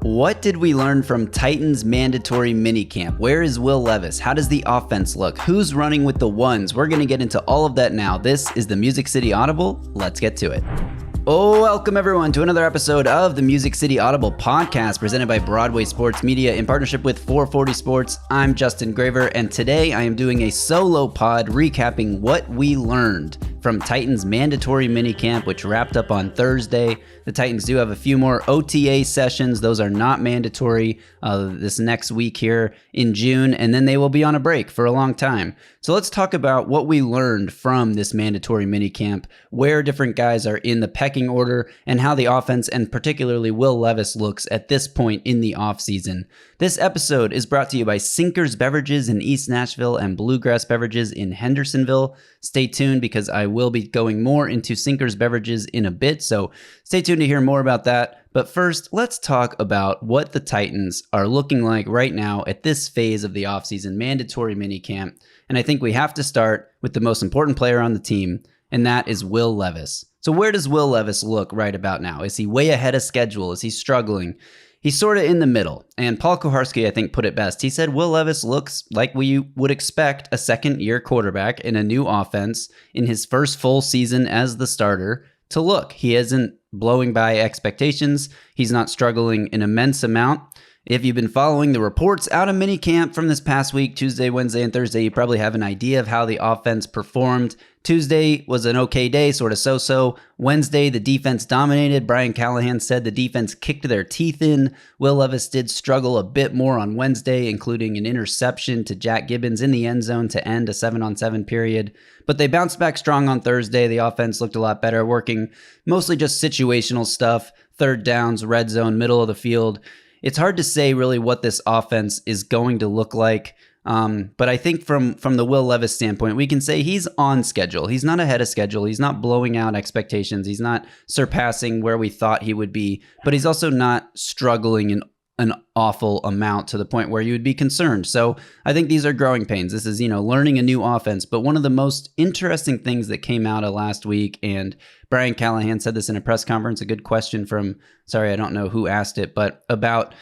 What did we learn from Titans mandatory minicamp? Where is Will Levis? How does the offense look? Who's running with the ones? We're going to get into all of that now. This is the Music City Audible. Let's get to it. Oh, welcome everyone to another episode of the Music City Audible podcast presented by Broadway Sports Media in partnership with 440 Sports. I'm Justin Graver, and today I am doing a solo pod recapping what we learned from Titans mandatory minicamp, which wrapped up on Thursday. The Titans do have a few more OTA sessions. Those are not mandatory this next week here in June, and then they will be on a break for a long time. So let's talk about what we learned from this mandatory minicamp, where different guys are in the pecking order, and how the offense, and particularly Will Levis, looks at this point in the offseason. This episode is brought to you by Sinkers Beverages in East Nashville and Bluegrass Beverages in Hendersonville. Stay tuned because I will be going more into Sinkers Beverages in a bit, so stay tuned to hear more about that. But first, let's talk about what the Titans are looking like right now at this phase of the offseason mandatory minicamp. And I think we have to start with the most important player on the team, and that is Will Levis. So where does Will Levis look right about now? Is he way ahead of schedule? Is he struggling? He's sort of in the middle, and Paul Kuharsky, I think, put it best. He said Will Levis looks like we would expect a second-year quarterback in a new offense in his first full season as the starter to look. He isn't blowing by expectations. He's not struggling an immense amount. If you've been following the reports out of minicamp from this past week, Tuesday, Wednesday, and Thursday, you probably have an idea of how the offense performed. Tuesday was an okay day, sort of so-so. Wednesday, the defense dominated. Brian Callahan said the defense kicked their teeth in. Will Levis did struggle a bit more on Wednesday, including an interception to Jack Gibbens in the end zone to end a 7-on-7 period. But they bounced back strong on Thursday. The offense looked a lot better, working mostly just situational stuff, third downs, red zone, middle of the field. It's hard to say really what this offense is going to look like. But I think from the Will Levis standpoint, we can say he's on schedule. He's not ahead of schedule. He's not blowing out expectations. He's not surpassing where we thought he would be, but he's also not struggling an awful amount to the point where you would be concerned. So I think these are growing pains. This is, learning a new offense. But one of the most interesting things that came out of last week, and Brian Callahan said this in a press conference, a good question from, sorry, I don't know who asked it, but about,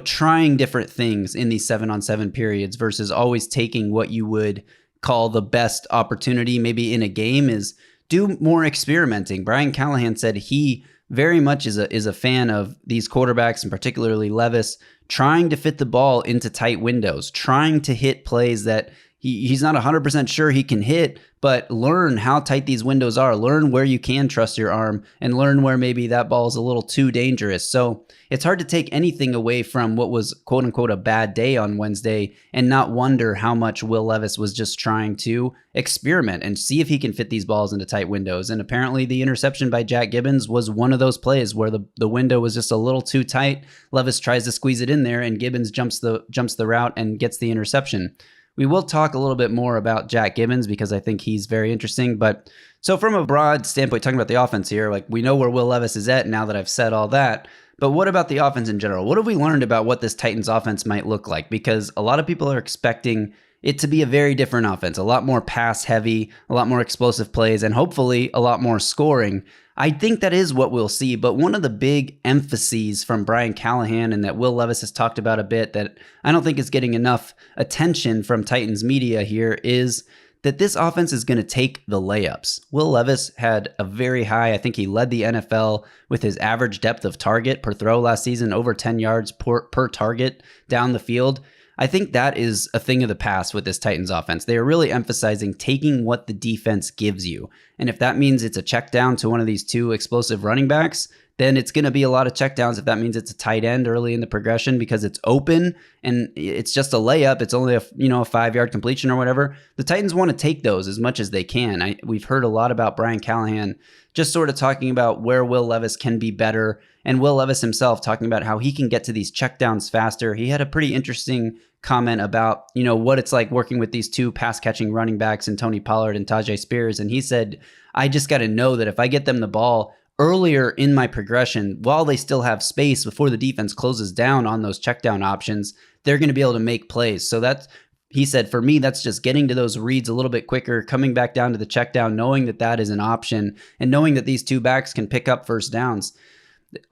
trying different things in these 7-on-7 periods versus always taking what you would call the best opportunity maybe in a game is do more experimenting. Brian Callahan said he very much is a fan of these quarterbacks, and particularly Levis, trying to fit the ball into tight windows, trying to hit plays that he's not 100% sure he can hit, but learn how tight these windows are, learn where you can trust your arm, and learn where maybe that ball is a little too dangerous. So it's hard to take anything away from what was quote unquote a bad day on Wednesday and not wonder how much Will Levis was just trying to experiment and see if he can fit these balls into tight windows. And apparently the interception by Jack Gibbens was one of those plays where the window was just a little too tight. Levis tries to squeeze it in there and Gibbens jumps the route and gets the interception. We will talk a little bit more about Jack Gibbens because I think he's very interesting. But so from a broad standpoint, talking about the offense here, like we know where Will Levis is at now that I've said all that. But what about the offense in general? What have we learned about what this Titans offense might look like? Because a lot of people are expecting it to be a very different offense, a lot more pass heavy, a lot more explosive plays, and hopefully a lot more scoring. I think that is what we'll see, but one of the big emphases from Brian Callahan and that Will Levis has talked about a bit that I don't think is getting enough attention from Titans media here is that this offense is going to take the layups. Will Levis had a very high, I think he led the NFL with his average depth of target per throw last season, over 10 yards per target down the field. I think that is a thing of the past with this Titans offense. They are really emphasizing taking what the defense gives you. And if that means it's a check down to one of these two explosive running backs, then it's going to be a lot of checkdowns. If that means it's a tight end early in the progression because it's open and it's just a layup, it's only a 5-yard completion or whatever. The Titans want to take those as much as they can. We've heard a lot about Brian Callahan just sort of talking about where Will Levis can be better, and Will Levis himself talking about how he can get to these checkdowns faster. He had a pretty interesting comment about, what it's like working with these two pass catching running backs in Tony Pollard and Tajay Spears. And he said, I just got to know that if I get them the ball earlier in my progression, while they still have space before the defense closes down on those check down options, they're going to be able to make plays. So that's, he said, for me, that's just getting to those reads a little bit quicker, coming back down to the check down, knowing that that is an option and knowing that these two backs can pick up first downs.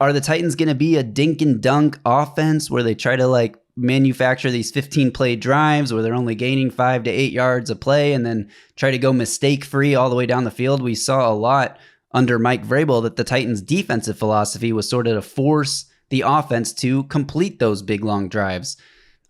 Are the Titans going to be a dink and dunk offense where they try to like manufacture these 15 play drives where they're only gaining 5 to 8 yards a play and then try to go mistake free all the way down the field? We saw a lot under Mike Vrabel that the Titans' defensive philosophy was sort of to force the offense to complete those big long drives.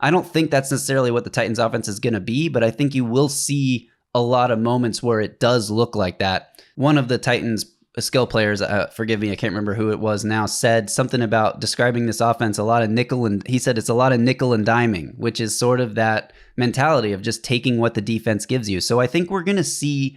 I don't think that's necessarily what the Titans' offense is going to be, but I think you will see a lot of moments where it does look like that. One of the Titans' skill players, forgive me, I can't remember who it was now, said something about describing this offense a lot of nickel, and he said it's a lot of nickel and diming, which is sort of that mentality of just taking what the defense gives you. So I think we're going to see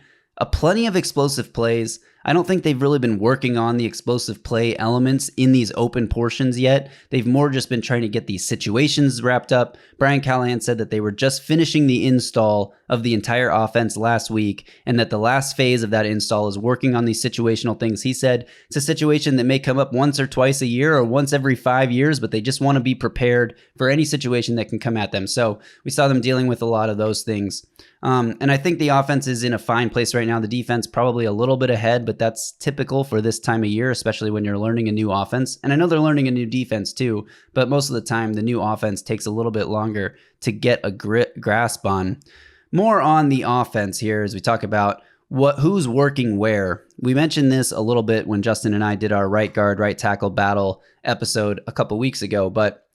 plenty of explosive plays. I don't think they've really been working on the explosive play elements in these open portions yet. They've more just been trying to get these situations wrapped up. Brian Callahan said that they were just finishing the install of the entire offense last week, and that the last phase of that install is working on these situational things. He said it's a situation that may come up once or twice a year or once every 5 years, but they just want to be prepared for any situation that can come at them. So we saw them dealing with a lot of those things. And I think the offense is in a fine place right now. The defense probably a little bit ahead, but that's typical for this time of year, especially when you're learning a new offense. And I know they're learning a new defense too, but most of the time the new offense takes a little bit longer to get a grasp on. More on the offense here as we talk about who's working where. We mentioned this a little bit when Justin and I did our right guard, right tackle battle episode a couple weeks ago, but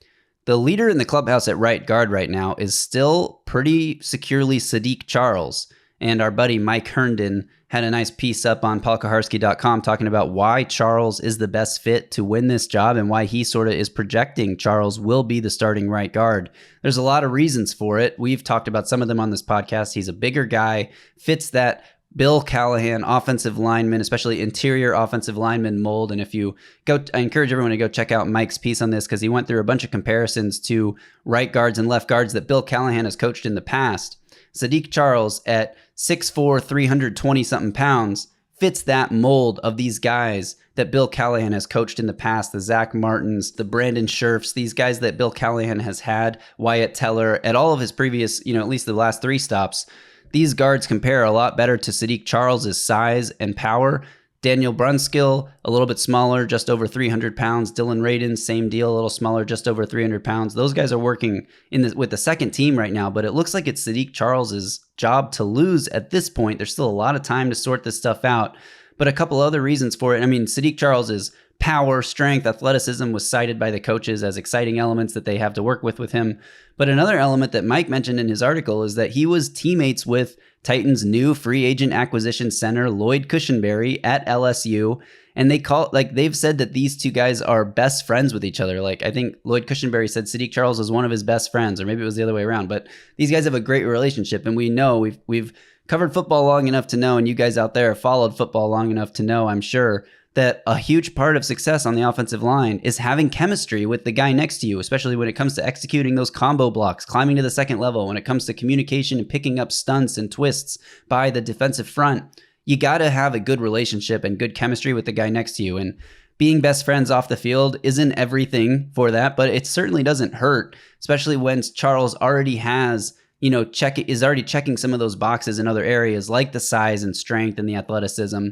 the leader in the clubhouse at right guard right now is still pretty securely Sadiq Charles. And our buddy Mike Herndon had a nice piece up on paulkaharski.com talking about why Charles is the best fit to win this job and why he sort of is projecting Charles will be the starting right guard. There's a lot of reasons for it. We've talked about some of them on this podcast. He's a bigger guy, fits that Bill Callahan offensive lineman, especially interior offensive lineman mold. And if you go, I encourage everyone to go check out Mike's piece on this because he went through a bunch of comparisons to right guards and left guards that Bill Callahan has coached in the past. Sadiq Charles at 6'4", 320 something pounds fits that mold of these guys that Bill Callahan has coached in the past, the Zach Martins, the Brandon Scherfs, these guys that Bill Callahan has had, Wyatt Teller, at all of his previous, at least the last 3 stops. These guards compare a lot better to Sadiq Charles' size and power. Daniel Brunskill, a little bit smaller, just over 300 pounds. Dylan Radin, same deal, a little smaller, just over 300 pounds. Those guys are working with the second team right now, but it looks like it's Sadiq Charles' job to lose at this point. There's still a lot of time to sort this stuff out, but a couple other reasons for it. I mean, Sadiq Charles' power, strength, athleticism was cited by the coaches as exciting elements that they have to work with him. But another element that Mike mentioned in his article is that he was teammates with Titans' new free agent acquisition center, Lloyd Cushenberry, at LSU. And they've said that these two guys are best friends with each other. Like, I think Lloyd Cushenberry said Sadiq Charles was one of his best friends, or maybe it was the other way around. But these guys have a great relationship. And we know we've covered football long enough to know, and you guys out there have followed football long enough to know, I'm sure, that a huge part of success on the offensive line is having chemistry with the guy next to you, especially when it comes to executing those combo blocks, climbing to the second level, when it comes to communication and picking up stunts and twists by the defensive front. You got to have a good relationship and good chemistry with the guy next to you. And being best friends off the field isn't everything for that, but it certainly doesn't hurt, especially when Charles already has, is already checking some of those boxes in other areas like the size and strength and the athleticism.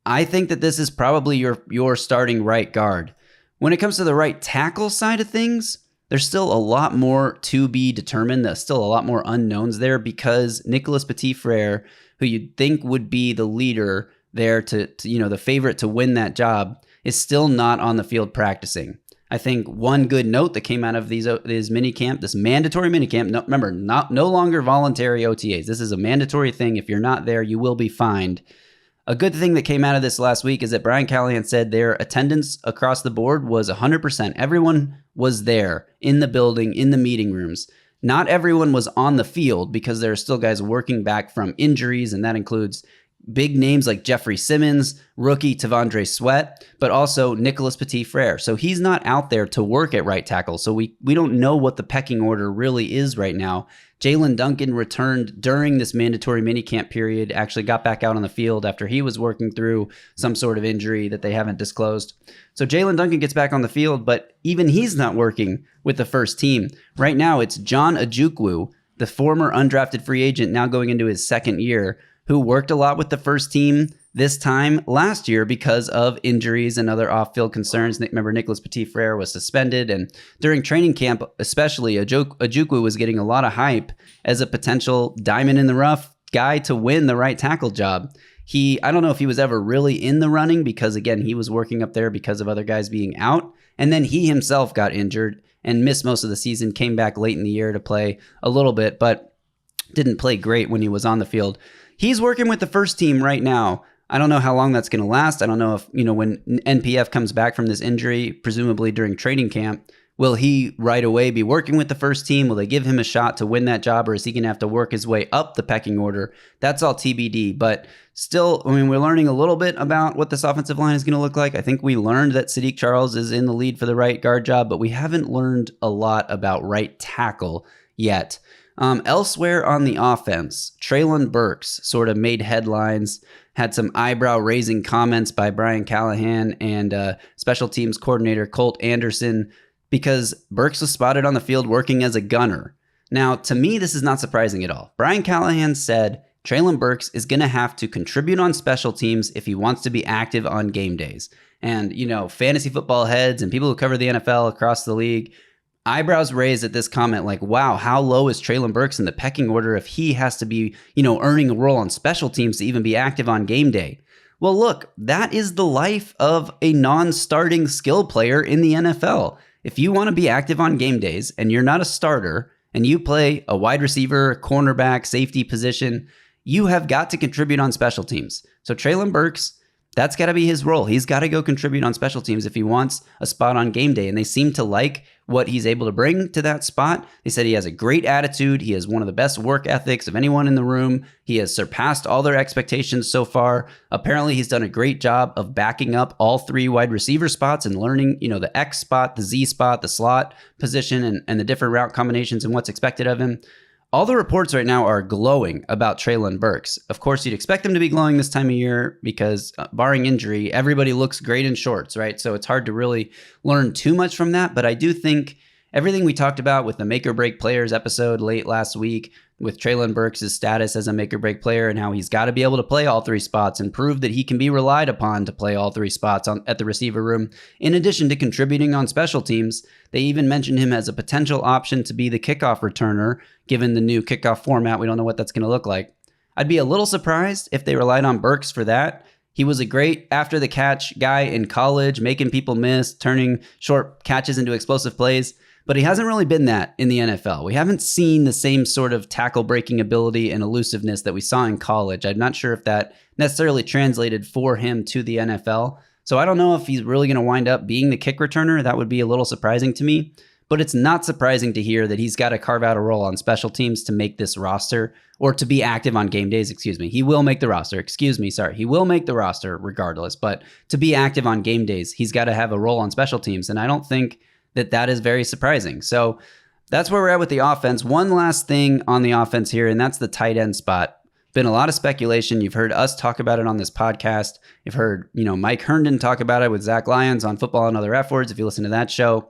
I think that this is probably your starting right guard. When it comes to the right tackle side of things, there's still a lot more to be determined. There's still a lot more unknowns there because Nicholas Petit-Frere, who you'd think would be the leader there to the favorite to win that job, is still not on the field practicing. I think one good note that came out of this minicamp, this mandatory minicamp, remember, no longer voluntary OTAs. This is a mandatory thing. If you're not there, you will be fined. A good thing that came out of this last week is that Brian Callahan said their attendance across the board was 100%. Everyone was there in the building, in the meeting rooms. Not everyone was on the field because there are still guys working back from injuries, and that includes big names like Jeffrey Simmons, rookie Tavondre Sweat, but also Nicholas Petit-Frere. So he's not out there to work at right tackle. So we don't know what the pecking order really is right now. Jalen Duncan returned during this mandatory minicamp period, actually got back out on the field after he was working through some sort of injury that they haven't disclosed. So Jalen Duncan gets back on the field, but even he's not working with the first team. Right now, it's John Ojukwu, the former undrafted free agent now going into his second year, who worked a lot with the first team this time last year because of injuries and other off-field concerns. Remember, Nicholas Petit-Frere was suspended, and during training camp, especially, Ojukwu was getting a lot of hype as a potential diamond in the rough guy to win the right tackle job. I don't know if he was ever really in the running because, again, he was working up there because of other guys being out, and then he himself got injured and missed most of the season, came back late in the year to play a little bit, but didn't play great when he was on the field. He's working with the first team right now. I don't know how long that's going to last. I don't know if, when NPF comes back from this injury, presumably during training camp, will he right away be working with the first team? Will they give him a shot to win that job, or is he going to have to work his way up the pecking order? That's all TBD. But still, we're learning a little bit about what this offensive line is going to look like. I think we learned that Sadiq Charles is in the lead for the right guard job, but we haven't learned a lot about right tackle yet. Elsewhere on the offense, Treylon Burks sort of made headlines, had some eyebrow-raising comments by Brian Callahan and special teams coordinator Colt Anderson because Burks was spotted on the field working as a gunner. Now, to me, this is not surprising at all. Brian Callahan said Treylon Burks is going to have to contribute on special teams if he wants to be active on game days. And, fantasy football heads and people who cover the NFL across the league, eyebrows raised at this comment like, wow, how low is Treylon Burks in the pecking order if he has to be, earning a role on special teams to even be active on game day? Well, look, that is the life of a non-starting skill player in the NFL. If you want to be active on game days and you're not a starter and you play a wide receiver, cornerback, safety position, you have got to contribute on special teams. So Treylon Burks, that's got to be his role. He's got to go contribute on special teams if he wants a spot on game day. And they seem to like what he's able to bring to that spot. They said he has a great attitude. He has one of the best work ethics of anyone in the room. He has surpassed all their expectations so far. Apparently, he's done a great job of backing up all three wide receiver spots and learning, the X spot, the Z spot, the slot position, and the different route combinations and what's expected of him. All the reports right now are glowing about Treylon Burks. Of course, you'd expect him to be glowing this time of year because barring injury, everybody looks great in shorts, right? So it's hard to really learn too much from that. But I do think everything we talked about with the Make or Break Players episode late last week with Treylon Burks' status as a make or break player and how he's got to be able to play all three spots and prove that he can be relied upon to play all three spots at the receiver room. In addition to contributing on special teams, they even mentioned him as a potential option to be the kickoff returner, given the new kickoff format. We don't know what that's going to look like. I'd be a little surprised if they relied on Burks for that. He was a great after the catch guy in college, making people miss, turning short catches into explosive plays. But he hasn't really been that in the NFL. We haven't seen the same sort of tackle breaking ability and elusiveness that we saw in college. I'm not sure if that necessarily translated for him to the NFL. So I don't know if he's really going to wind up being the kick returner. That would be a little surprising to me. But it's not surprising to hear that he's got to carve out a role on special teams to make this roster, or to be active on game days, He will make the roster. He will make the roster regardless. But to be active on game days, he's got to have a role on special teams. And I don't think that is very surprising. So that's where we're at with the offense. One last thing on the offense here, and that's the tight end spot. Been a lot of speculation. You've heard us talk about it on this podcast. You've heard, Mike Herndon talk about it with Zach Lyons on Football and Other F Words, if you listen to that show.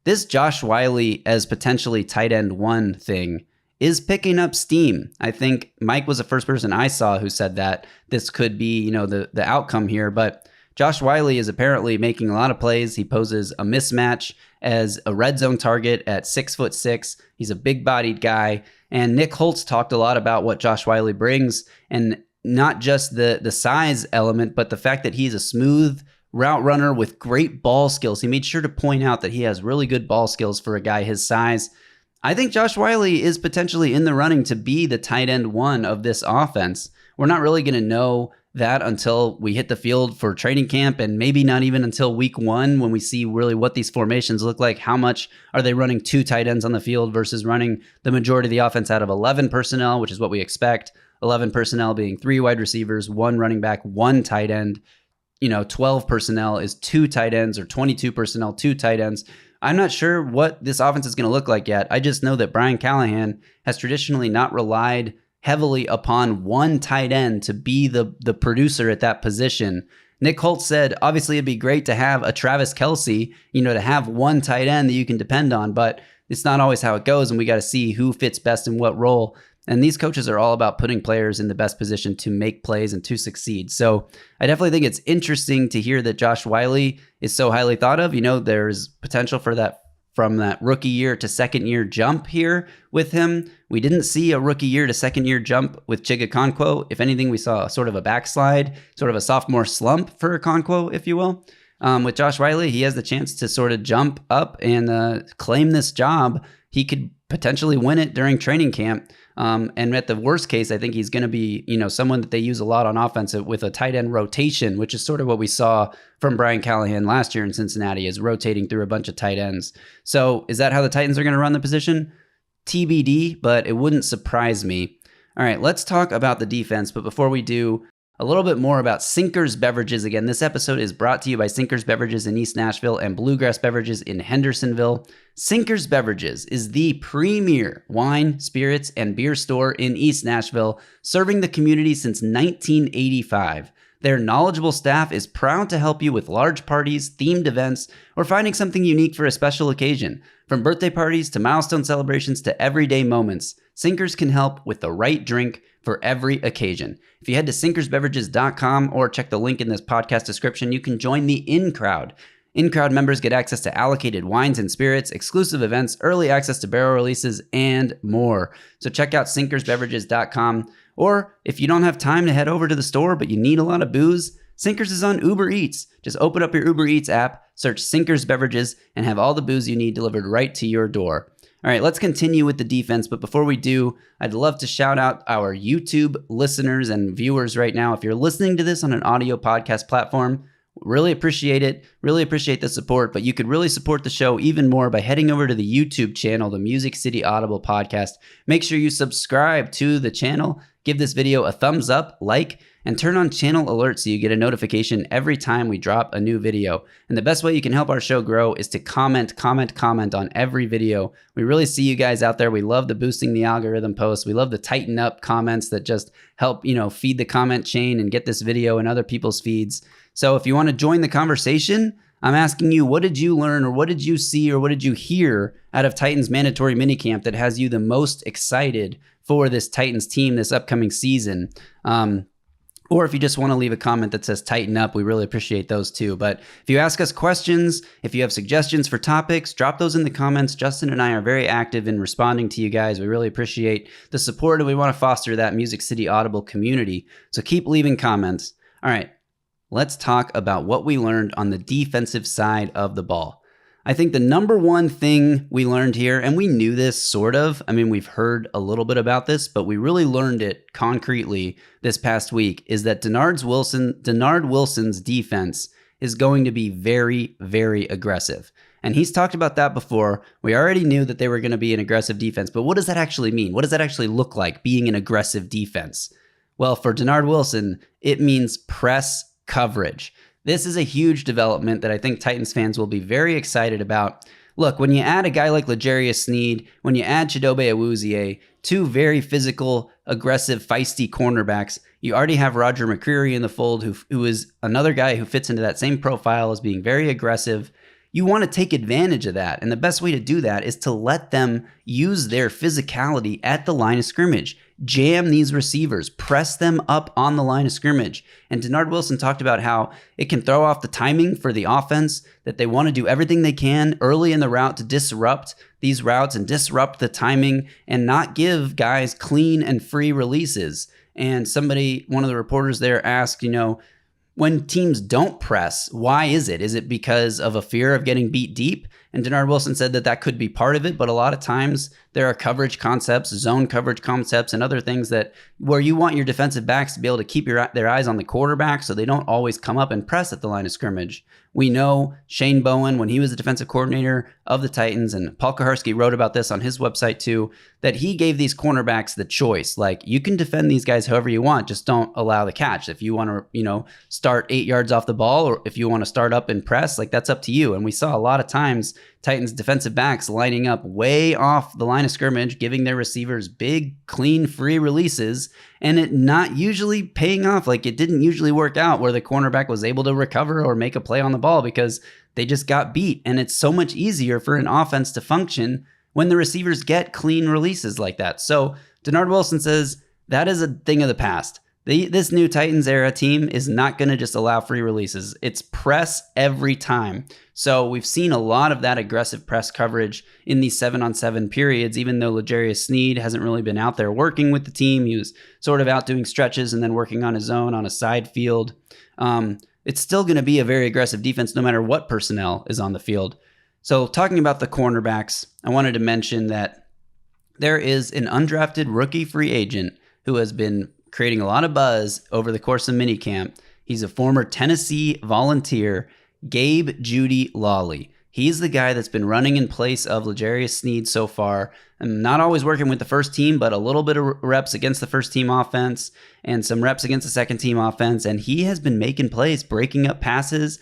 This Josh Whyle as potentially tight end one thing is picking up steam. I think Mike was the first person I saw who said that this could be, the outcome here, but Josh Whyle is apparently making a lot of plays. He poses a mismatch as a red zone target at 6'6". He's a big-bodied guy. And Nick Holtz talked a lot about what Josh Whyle brings, and not just the size element, but the fact that he's a smooth route runner with great ball skills. He made sure to point out that he has really good ball skills for a guy his size. I think Josh Whyle is potentially in the running to be the tight end one of this offense. We're not really going to know that until we hit the field for training camp, and maybe not even until week one when we see really what these formations look like. How much are they running two tight ends on the field versus running the majority of the offense out of 11 personnel, which is what we expect. 11 personnel being 3 wide receivers, 1 running back, 1 tight end. 12 personnel is 2 tight ends, or 22 personnel, 2 tight ends. I'm not sure what this offense is going to look like yet. I just know that Brian Callahan has traditionally not relied heavily upon one tight end to be the producer at that position. Nick Holtz said, obviously it'd be great to have a Travis Kelce, to have one tight end that you can depend on, but it's not always how it goes, and we got to see who fits best in what role. And these coaches are all about putting players in the best position to make plays and to succeed. So I definitely think it's interesting to hear that Josh Whyle is so highly thought of. There's potential for that from that rookie year to second year jump here with him. We didn't see a rookie year to second year jump with Chig Okonkwo. If anything, we saw sort of a backslide, sort of a sophomore slump for Okonkwo, if you will. With Josh Whyle, he has the chance to sort of jump up and claim this job. He could potentially win it during training camp. And at the worst case, I think he's going to be, someone that they use a lot on offense with a tight end rotation, which is sort of what we saw from Brian Callahan last year in Cincinnati, is rotating through a bunch of tight ends. So is that how the Titans are going to run the position? TBD, but it wouldn't surprise me. All right, let's talk about the defense. But before we do, a little bit more about Sinkers Beverages. Again, this episode is brought to you by Sinkers Beverages in East Nashville and Bluegrass Beverages in Hendersonville. Sinkers Beverages is the premier wine, spirits, and beer store in East Nashville, serving the community since 1985. Their knowledgeable staff is proud to help you with large parties, themed events, or finding something unique for a special occasion. From birthday parties to milestone celebrations to everyday moments, Sinkers can help with the right drink for every occasion. If you head to sinkersbeverages.com or check the link in this podcast description, you can join the In-Crowd. In-Crowd members get access to allocated wines and spirits, exclusive events, early access to barrel releases, and more. So check out sinkersbeverages.com. Or if you don't have time to head over to the store, but you need a lot of booze, Sinkers is on Uber Eats. Just open up your Uber Eats app, search Sinkers Beverages, and have all the booze you need delivered right to your door. All right, let's continue with the defense. But before we do, I'd love to shout out our YouTube listeners and viewers right now. If you're listening to this on an audio podcast platform, really appreciate it. Really appreciate the support. But you could really support the show even more by heading over to the YouTube channel, the Music City Audible podcast. Make sure you subscribe to the channel. Give this video a thumbs up, like, and turn on channel alerts so you get a notification every time we drop a new video. And the best way you can help our show grow is to comment on every video. We really see you guys out there. We love the boosting the algorithm posts. We love the tighten up comments that just help, feed the comment chain and get this video in other people's feeds. So if you want to join the conversation, I'm asking you, what did you learn or what did you see or what did you hear out of Titans mandatory minicamp that has you the most excited for this Titans team this upcoming season? Or if you just want to leave a comment that says tighten up, we really appreciate those too. But if you ask us questions, if you have suggestions for topics, drop those in the comments. Justin and I are very active in responding to you guys. We really appreciate the support and we want to foster that Music City Audible community. So keep leaving comments. All right, let's talk about what we learned on the defensive side of the ball. I think the number one thing we learned here, and we knew this sort of, we've heard a little bit about this, but we really learned it concretely this past week, is that Denard Wilson's defense is going to be very, very aggressive. And he's talked about that before. We already knew that they were going to be an aggressive defense, but what does that actually mean? What does that actually look like, being an aggressive defense? Well, for Denard Wilson, it means press coverage. This is a huge development that I think Titans fans will be very excited about. Look, when you add a guy like L'Jarius Sneed, when you add Chidobe Awuzie, two very physical, aggressive, feisty cornerbacks, you already have Roger McCreary in the fold, who is another guy who fits into that same profile as being very aggressive. You want to take advantage of that, and the best way to do that is to let them use their physicality at the line of scrimmage. Jam these receivers, press them up on the line of scrimmage. And Denard Wilson talked about how it can throw off the timing for the offense, that they want to do everything they can early in the route to disrupt these routes and disrupt the timing and not give guys clean and free releases. And one of the reporters there asked, when teams don't press, why is it? Is it because of a fear of getting beat deep? And Denard Wilson said that could be part of it, but a lot of times there are coverage concepts, zone coverage concepts, and other things where you want your defensive backs to be able to keep their eyes on the quarterback so they don't always come up and press at the line of scrimmage. We know Shane Bowen, when he was the defensive coordinator of the Titans, and Paul Kuharsky wrote about this on his website too, that he gave these cornerbacks the choice. Like, you can defend these guys however you want, just don't allow the catch. If you want to, start 8 yards off the ball, or if you want to start up and press, that's up to you. And we saw a lot of times Titans defensive backs lining up way off the line of scrimmage, giving their receivers big, clean, free releases, and it not usually paying off. It didn't usually work out where the cornerback was able to recover or make a play on the ball because they just got beat. And it's so much easier for an offense to function when the receivers get clean releases like that. So Denard Wilson says that is a thing of the past. This new Titans era team is not going to just allow free releases. It's press every time. So we've seen a lot of that aggressive press coverage in these 7-on-7 periods, even though L'Jarius Sneed hasn't really been out there working with the team. He was sort of out doing stretches and then working on his own on a side field. It's still going to be a very aggressive defense no matter what personnel is on the field. So talking about the cornerbacks, I wanted to mention that there is an undrafted rookie free agent who has been creating a lot of buzz over the course of minicamp. He's a former Tennessee Volunteer, Gabe Jeudy-Lally. He's the guy that's been running in place of L'Jarius Sneed so far, and not always working with the first team, but a little bit of reps against the first team offense and some reps against the second team offense. And he has been making plays, breaking up passes,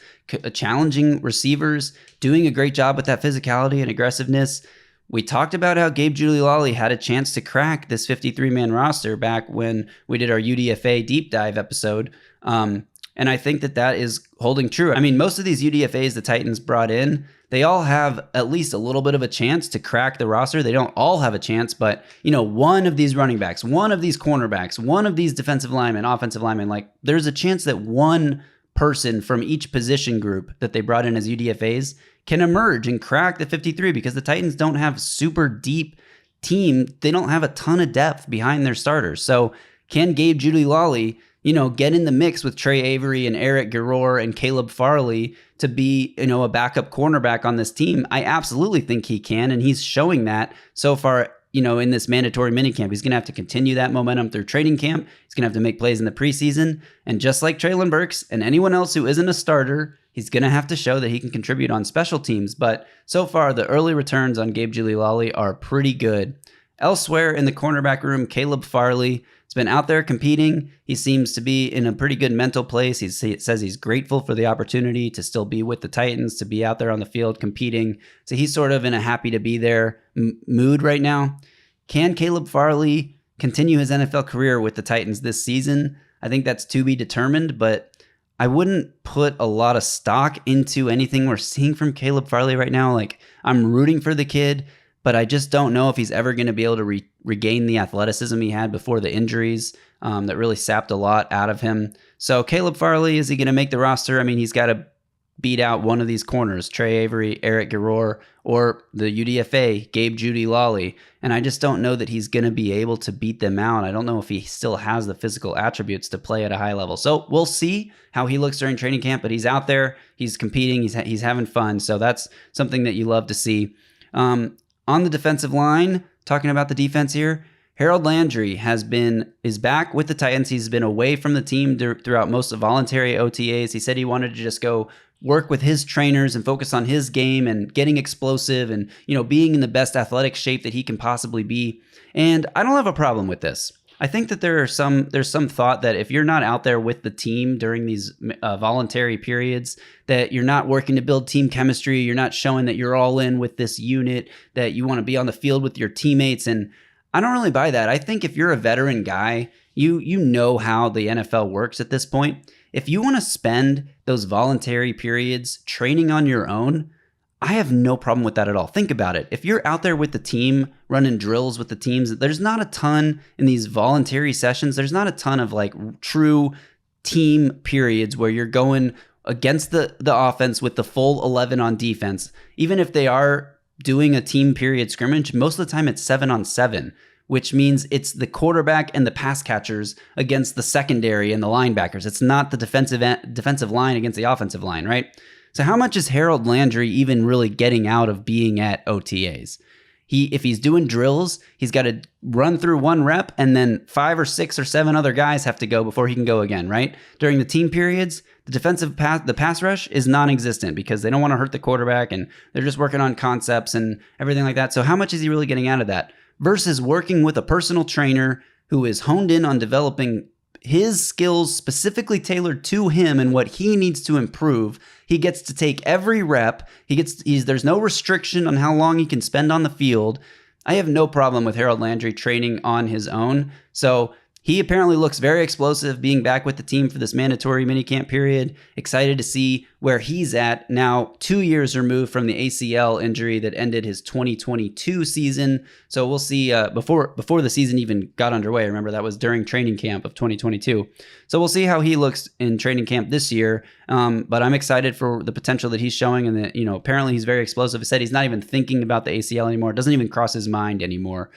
challenging receivers, doing a great job with that physicality and aggressiveness. We talked about how Gabe Jeudy-Lally had a chance to crack this 53-man roster back when we did our UDFA deep dive episode. And I think that is holding true. I mean, most of these UDFAs the Titans brought in, they all have at least a little bit of a chance to crack the roster. They don't all have a chance, but one of these running backs, one of these cornerbacks, one of these defensive linemen, offensive linemen, like there's a chance that one person from each position group that they brought in as UDFAs can emerge and crack the 53 because the Titans don't have super deep team. They don't have a ton of depth behind their starters. So can Gabe Jeudy-Lally, get in the mix with Trey Avery and Eric Garror and Caleb Farley to be, a backup cornerback on this team? I absolutely think he can, and he's showing that so far, in this mandatory minicamp. He's going to have to continue that momentum through training camp. He's going to have to make plays in the preseason. And just like Treylon Burks and anyone else who isn't a starter, he's going to have to show that he can contribute on special teams. But so far, the early returns on Gabe Jeudy-Lally are pretty good. Elsewhere in the cornerback room, Caleb Farley has been out there competing. He seems to be in a pretty good mental place. He says he's grateful for the opportunity to still be with the Titans, to be out there on the field competing. So he's sort of in a happy to be there mood right now. Can Caleb Farley continue his NFL career with the Titans this season? I think that's to be determined, but I wouldn't put a lot of stock into anything we're seeing from Caleb Farley right now. Like, I'm rooting for the kid, but I just don't know if he's ever going to be able to regain the athleticism he had before the injuries that really sapped a lot out of him. So Caleb Farley, is he going to make the roster? I mean, he's got to beat out one of these corners, Trey Avery, Eric Garror, or the UDFA, Gabe Jeudy-Lally. And I just don't know that he's going to be able to beat them out. I don't know if he still has the physical attributes to play at a high level. So we'll see how he looks during training camp, but he's out there, he's competing, he's having fun. So that's something that you love to see. On the defensive line, talking about the defense here, Harold Landry is back with the Titans. He's been away from the team throughout most of voluntary OTAs. He said he wanted to just go work with his trainers and focus on his game and getting explosive and, being in the best athletic shape that he can possibly be. And I don't have a problem with this. I think that there's some thought that if you're not out there with the team during these voluntary periods, that you're not working to build team chemistry, you're not showing that you're all in with this unit, that you want to be on the field with your teammates. And I don't really buy that. I think if you're a veteran guy, you know how the NFL works at this point. If you want to spend those voluntary periods training on your own, I have no problem with that at all. Think about it. If you're out there with the team, running drills with the teams, there's not a ton in these voluntary sessions. There's not a ton of like true team periods where you're going against the offense with the full 11 on defense. Even if they are doing a team period scrimmage, most of the time it's 7-on-7. Which means it's the quarterback and the pass catchers against the secondary and the linebackers. It's not the defensive line against the offensive line, right? So how much is Harold Landry even really getting out of being at OTAs? If he's doing drills, he's got to run through one rep and then 5 or 6 or 7 other guys have to go before he can go again, right? During the team periods, the pass rush is non-existent because they don't want to hurt the quarterback and they're just working on concepts and everything like that. So how much is he really getting out of that? Versus working with a personal trainer who is honed in on developing his skills specifically tailored to him and what he needs to improve. He gets to take every rep. There's no restriction on how long he can spend on the field. I have no problem with Harold Landry training on his own. So He apparently looks very explosive being back with the team for this mandatory minicamp period. Excited to see where he's at now, 2 years removed from the ACL injury that ended his 2022 season. So we'll see before the season even got underway. Remember, that was during training camp of 2022. So we'll see how he looks in training camp this year. But I'm excited for the potential that he's showing, and that, apparently he's very explosive. He said he's not even thinking about the ACL anymore. It doesn't even cross his mind anymore.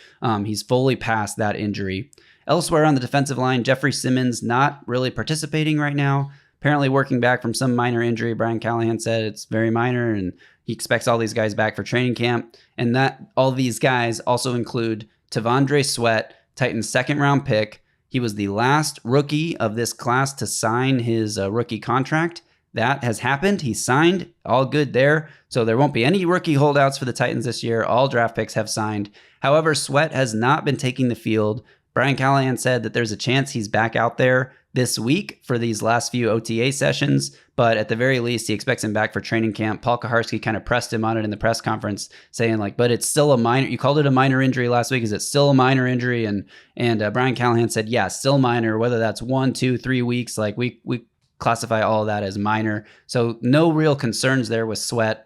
He's fully past that injury. Elsewhere on the defensive line, Jeffrey Simmons not really participating right now. Apparently working back from some minor injury. Brian Callahan said it's very minor, and he expects all these guys back for training camp. And that all these guys also include T'Vondre Sweat, Titans' second-round pick. He was the last rookie of this class to sign his rookie contract. That has happened. He signed. All good there. So there won't be any rookie holdouts for the Titans this year. All draft picks have signed. However, Sweat has not been taking the field. Brian Callahan said that there's a chance he's back out there this week for these last few OTA sessions, but at the very least, he expects him back for training camp. Paul Kuharsky kind of pressed him on it in the press conference, saying but it's still a minor. You called it a minor injury last week. Is it still a minor injury? And Brian Callahan said, yeah, still minor. Whether that's 1, 2, 3 weeks, we classify all of that as minor. So no real concerns there with Sweat.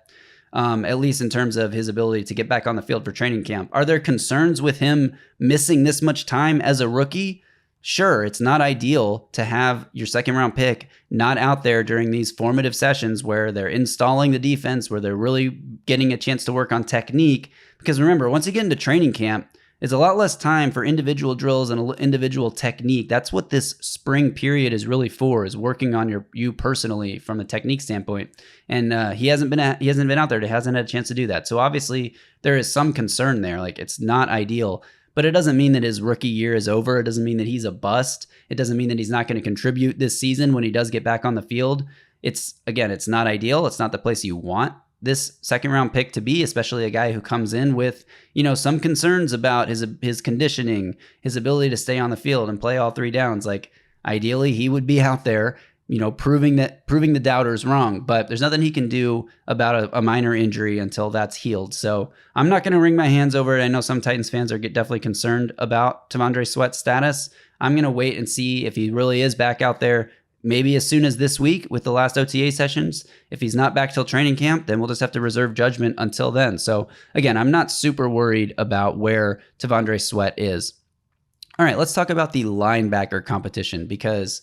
At least in terms of his ability to get back on the field for training camp. Are there concerns with him missing this much time as a rookie? Sure, it's not ideal to have your second-round pick not out there during these formative sessions where they're installing the defense, where they're really getting a chance to work on technique. Because remember, once you get into training camp, it's a lot less time for individual drills and individual technique. That's what this spring period is really for, is working on you personally from a technique standpoint. And he hasn't been out there. He hasn't had a chance to do that. So obviously there is some concern there. It's not ideal, but it doesn't mean that his rookie year is over. It doesn't mean that he's a bust. It doesn't mean that he's not going to contribute this season when he does get back on the field. It's not ideal. It's not the place you want this second round pick to be, especially a guy who comes in with, some concerns about his conditioning, his ability to stay on the field and play all 3 downs. Ideally he would be out there, proving the doubters wrong, but there's nothing he can do about a minor injury until that's healed. So I'm not going to wring my hands over it. I know some Titans fans are definitely concerned about T'Vondre Sweat's status. I'm going to wait and see if he really is back out there. Maybe as soon as this week with the last OTA sessions. If he's not back till training camp, then we'll just have to reserve judgment until then. So again, I'm not super worried about where T'Vondre Sweat is. All right, let's talk about the linebacker competition, because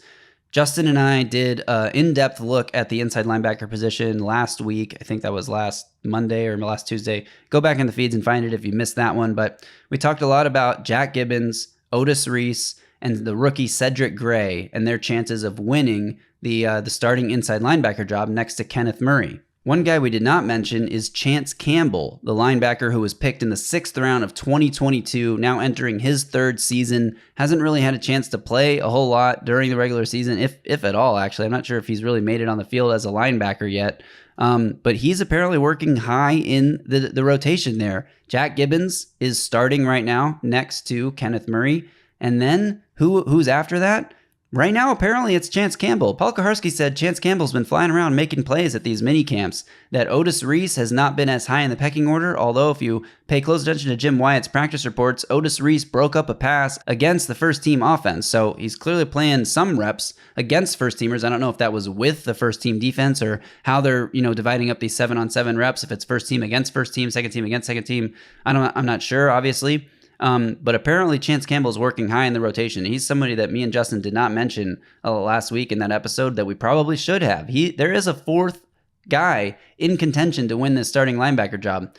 Justin and I did an in-depth look at the inside linebacker position last week. I think that was last Monday or last Tuesday. Go back in the feeds and find it if you missed that one. But we talked a lot about Jack Gibbens, Otis Reese, and the rookie Cedric Gray and their chances of winning the starting inside linebacker job next to Kenneth Murray. One guy we did not mention is Chance Campbell, the linebacker who was picked in the 6th round of 2022, now entering his 3rd season. Hasn't really had a chance to play a whole lot during the regular season, if at all, actually. I'm not sure if he's really made it on the field as a linebacker yet. But he's apparently working high in the rotation there. Jack Gibbens is starting right now next to Kenneth Murray. And then who's after that? Right now, apparently it's Chance Campbell. Paul Kuharsky said Chance Campbell's been flying around making plays at these mini camps. That Otis Reese has not been as high in the pecking order, although if you pay close attention to Jim Wyatt's practice reports, Otis Reese broke up a pass against the first team offense. So he's clearly playing some reps against first teamers. I don't know if that was with the first team defense or how they're, dividing up these 7-on-7 reps. If it's first team against first team, second team against second team, I'm not sure, obviously. But apparently Chance Campbell's working high in the rotation. He's somebody that me and Justin did not mention last week in that episode that we probably should have. There is a 4th guy in contention to win this starting linebacker job.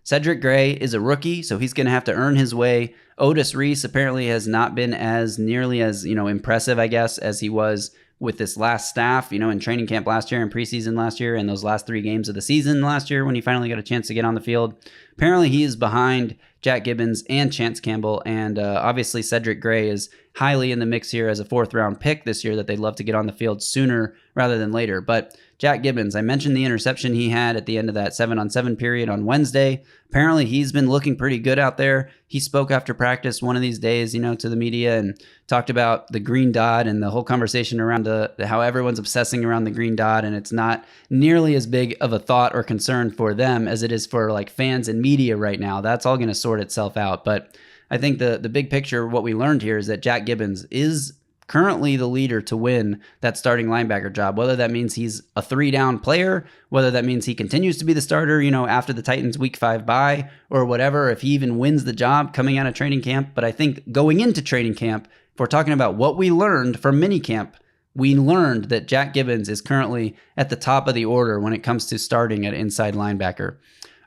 Cedric Gray is a rookie, so he's going to have to earn his way. Otis Reese apparently has not been as nearly as, impressive, I guess, as he was with this last staff, in training camp last year and preseason last year and those last 3 games of the season last year when he finally got a chance to get on the field. Apparently he is behind Jack Gibbens and Chance Campbell, and obviously Cedric Gray is highly in the mix here as a 4th round pick this year that they'd love to get on the field sooner rather than later. But Jack Gibbens, I mentioned the interception he had at the end of that 7-on-7 period on Wednesday. Apparently he's been looking pretty good out there. He spoke after practice one of these days, to the media and talked about the green dot and the whole conversation around how everyone's obsessing around the green dot, and it's not nearly as big of a thought or concern for them as it is for fans and media right now. That's all going to sort itself out. But I think the big picture, what we learned here is that Jack Gibbens is currently the leader to win that starting linebacker job, whether that means he's a 3-down player, whether that means he continues to be the starter, after the Titans week 5 bye or whatever, if he even wins the job coming out of training camp. But I think going into training camp, if we're talking about what we learned from minicamp, we learned that Jack Gibbens is currently at the top of the order when it comes to starting at inside linebacker.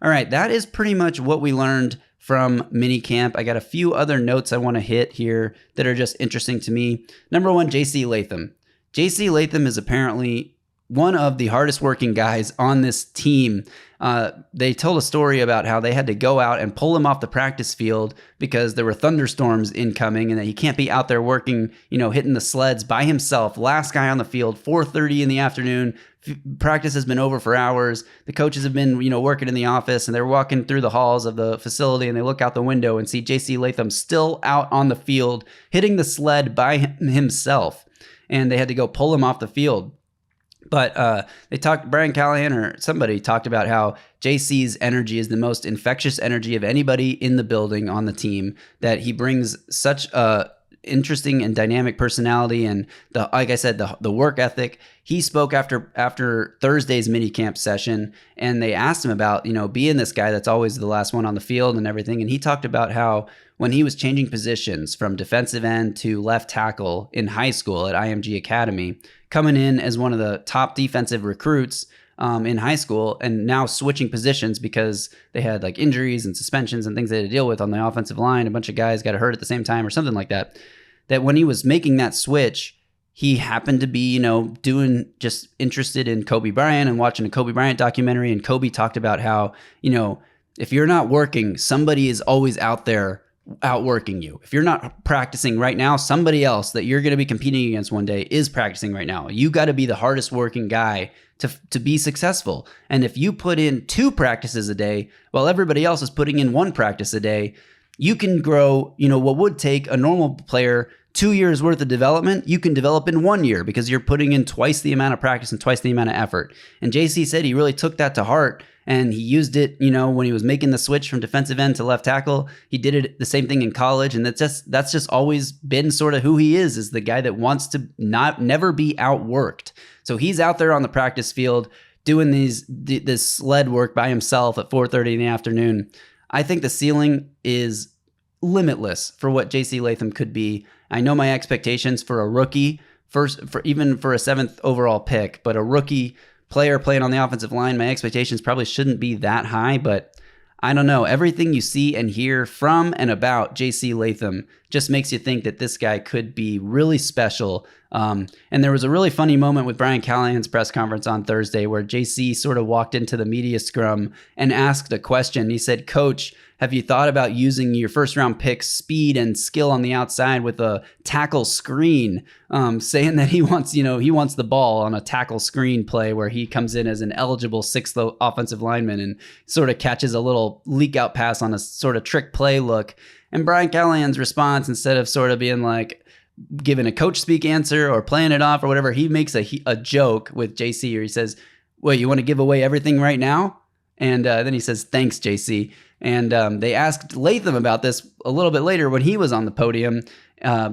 All right, that is pretty much what we learned from minicamp. I got a few other notes I want to hit here that are just interesting to me. Number one, JC Latham. JC Latham is apparently one of the hardest working guys on this team. They told a story about how they had to go out and pull him off the practice field because there were thunderstorms incoming and that he can't be out there working, hitting the sleds by himself. Last guy on the field, 4:30 in the afternoon. Practice has been over for hours. The coaches have been, working in the office, and they're walking through the halls of the facility, and they look out the window and see JC Latham still out on the field, hitting the sled by himself. And they had to go pull him off the field. But Brian Callahan or somebody talked about how JC's energy is the most infectious energy of anybody in the building on the team, that he brings such a interesting and dynamic personality and like I said, the work ethic. He spoke after Thursday's minicamp session, and they asked him about, being this guy that's always the last one on the field and everything. And he talked about how when he was changing positions from defensive end to left tackle in high school at IMG Academy, coming in as one of the top defensive recruits in high school, and now switching positions because they had like injuries and suspensions and things they had to deal with on the offensive line. A bunch of guys got hurt at the same time or something like that. That when he was making that switch, he happened to be, doing just interested in Kobe Bryant and watching a Kobe Bryant documentary. And Kobe talked about how, if you're not working, somebody is always out there outworking you. If you're not practicing right now, somebody else that you're going to be competing against one day is practicing right now. You got to be the hardest working guy to be successful. And if you put in 2 practices a day while everybody else is putting in 1 practice a day, you can grow, what would take a normal player 2 years worth of development, you can develop in 1 year because you're putting in twice the amount of practice and twice the amount of effort. And JC said he really took that to heart, and he used it, when he was making the switch from defensive end to left tackle. He did it the same thing in college, and that's just always been sort of who he is the guy that wants to never be outworked. So he's out there on the practice field doing this sled work by himself at 4:30 in the afternoon. I think the ceiling is limitless for what JC Latham could be. I know my expectations for a rookie, even for a 7th overall pick, but a rookie player playing on the offensive line, my expectations probably shouldn't be that high, but I don't know. Everything you see and hear from and about JC Latham just makes you think that this guy could be really special. And there was a really funny moment with Brian Callahan's press conference on Thursday where JC sort of walked into the media scrum and asked a question. He said, "Coach, have you thought about using your first-round pick's speed and skill on the outside with a tackle screen?" Saying that he wants the ball on a tackle screen play where he comes in as an eligible 6th offensive lineman and sort of catches a little leak out pass on a sort of trick play look. And Brian Callahan's response, instead of sort of being like giving a coach speak answer or playing it off or whatever, he makes a joke with JC, or he says, "Well, you want to give away everything right now?" And then he says, "Thanks, JC." And they asked Latham about this a little bit later when he was on the podium,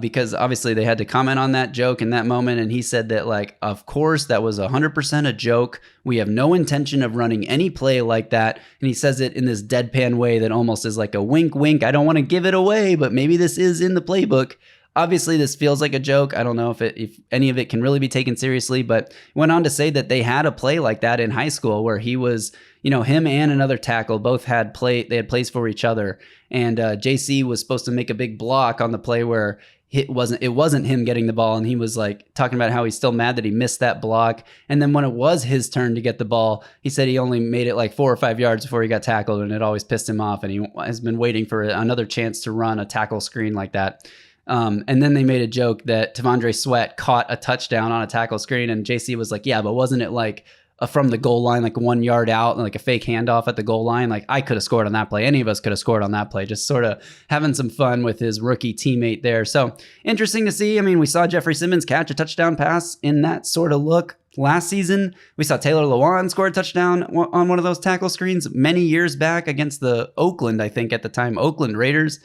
because obviously they had to comment on that joke in that moment. And he said that, of course, that was 100% a joke. We have no intention of running any play like that. And he says it in this deadpan way that almost is like a wink, wink. I don't want to give it away, but maybe this is in the playbook. Obviously, this feels like a joke. I don't know if any of it can really be taken seriously, but went on to say that they had a play like that in high school where he was, him and another tackle both they had plays for each other. And JC was supposed to make a big block on the play where it wasn't him getting the ball. And he was talking about how he's still mad that he missed that block. And then when it was his turn to get the ball, he said he only made it 4 or 5 yards before he got tackled, and it always pissed him off. And he has been waiting for another chance to run a tackle screen like that. And then they made a joke that Tavondre Sweat caught a touchdown on a tackle screen, and JC was like, "Yeah, but wasn't it from the goal line, 1 yard out, and a fake handoff at the goal line? I could have scored on that play. Any of us could have scored on that play." Just sort of having some fun with his rookie teammate there. So interesting to see. I mean, we saw Jeffrey Simmons catch a touchdown pass in that sort of look last season. We saw Taylor Lewan score a touchdown on one of those tackle screens many years back against the Oakland, I think at the time, Oakland Raiders.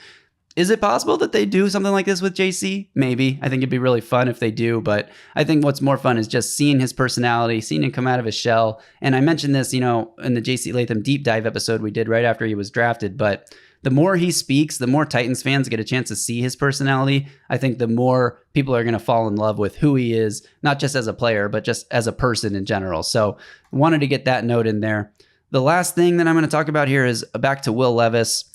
Is it possible that they do something like this with JC? Maybe. I think it'd be really fun if they do, but I think what's more fun is just seeing his personality, seeing him come out of his shell. And I mentioned this, in the JC Latham deep dive episode we did right after he was drafted, but the more he speaks, the more Titans fans get a chance to see his personality. I think the more people are going to fall in love with who he is, not just as a player, but just as a person in general. So wanted to get that note in there. The last thing that I'm going to talk about here is back to Will Levis.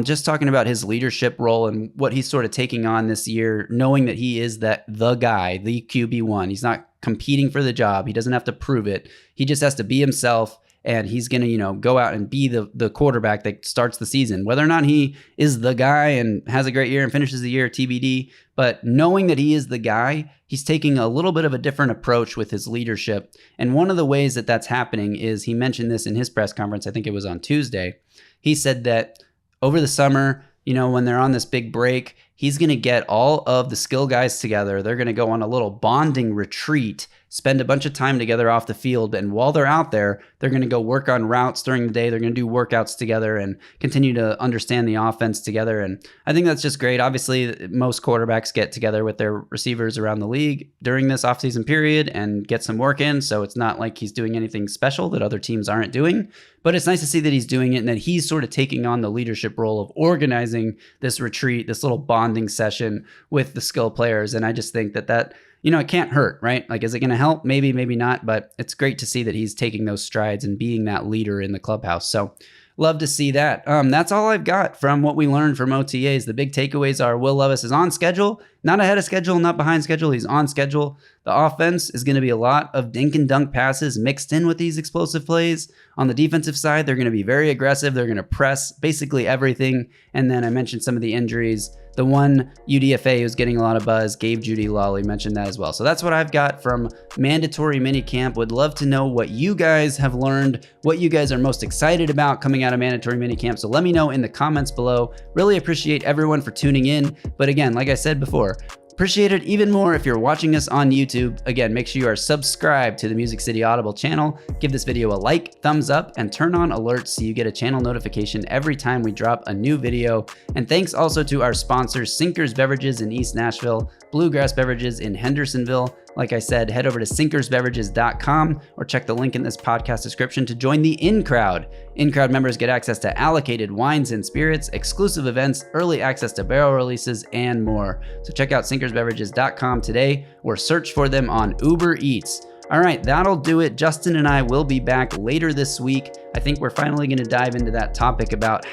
Just talking about his leadership role and what he's sort of taking on this year, knowing that he is the guy, the QB1. He's not competing for the job. He doesn't have to prove it. He just has to be himself, and he's going to, go out and be the quarterback that starts the season. Whether or not he is the guy and has a great year and finishes the year, TBD. But knowing that he is the guy, he's taking a little bit of a different approach with his leadership. And one of the ways that that's happening is, he mentioned this in his press conference, I think it was on Tuesday. He said that over the summer, when they're on this big break, he's going to get all of the skill guys together. They're going to go on a little bonding retreat, spend a bunch of time together off the field. And while they're out there, they're going to go work on routes during the day. They're going to do workouts together and continue to understand the offense together. And I think that's just great. Obviously, most quarterbacks get together with their receivers around the league during this offseason period and get some work in. So it's not like he's doing anything special that other teams aren't doing. But it's nice to see that he's doing it and that he's sort of taking on the leadership role of organizing this retreat, this little bonding session with the skill players. And I just think that it can't hurt, right? Like, is it going to help? Maybe, maybe not. But it's great to see that he's taking those strides and being that leader in the clubhouse. So love to see that. That's all I've got from what we learned from OTAs. The big takeaways are Will Levis is on schedule, not ahead of schedule, not behind schedule. He's on schedule. The offense is going to be a lot of dink and dunk passes mixed in with these explosive plays. On the defensive side, they're going to be very aggressive. They're going to press basically everything. And then I mentioned some of the injuries. The one UDFA who's getting a lot of buzz, Gabe Jeudy-Lally, mentioned that as well. So that's what I've got from mandatory minicamp. Would love to know what you guys have learned, what you guys are most excited about coming out of mandatory minicamp. So let me know in the comments below. Really appreciate everyone for tuning in. But again, like I said before, appreciate it even more if you're watching us on YouTube. Again, make sure you are subscribed to the Music City Audible channel. Give this video a like, thumbs up, and turn on alerts so you get a channel notification every time we drop a new video. And thanks also to our sponsors, Sinkers Beverages in East Nashville, Bluegrass Beverages in Hendersonville. Like I said, head over to sinkersbeverages.com or check the link in this podcast description to join the In Crowd. In Crowd members get access to allocated wines and spirits, exclusive events, early access to barrel releases, and more. So check out sinkersbeverages.com today or search for them on Uber Eats. All right, that'll do it. Justin and I will be back later this week. I think we're finally going to dive into that topic about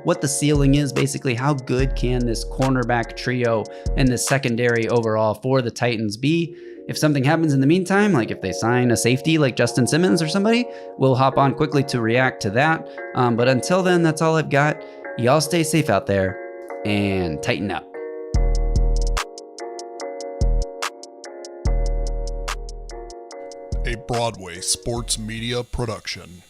what the ceiling is, basically how good can this cornerback trio and this secondary overall for the Titans be. If something happens in the meantime, like if they sign a safety like Justin Simmons or somebody, we'll hop on quickly to react to that. But until then, that's all I've got. Y'all stay safe out there and tighten up. A Broadway sports media production.